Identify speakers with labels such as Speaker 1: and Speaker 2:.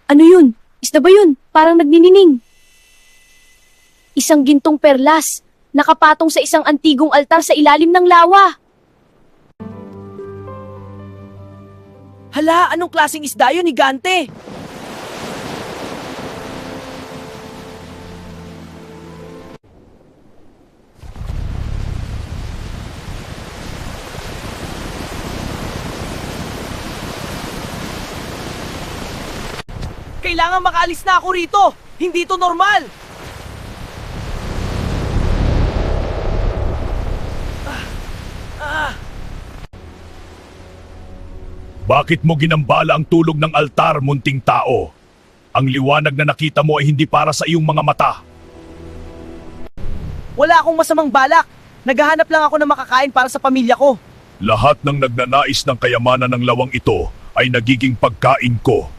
Speaker 1: Ano yun? Isda ba yun? Parang nagninining. Isang gintong perlas, nakapatong sa isang antigong altar sa ilalim ng lawa.
Speaker 2: Hala, anong klaseng isda yun, Higante? Kailangan makaalis na ako rito! Hindi to normal!
Speaker 3: Bakit mo ginambala ang tulog ng altar, munting tao? Ang liwanag na nakita mo ay hindi para sa iyong mga mata.
Speaker 2: Wala akong masamang balak! Naghahanap lang ako ng makakain para sa pamilya ko.
Speaker 3: Lahat ng nagnanais ng kayamanan ng lawang ito ay nagiging pagkain ko.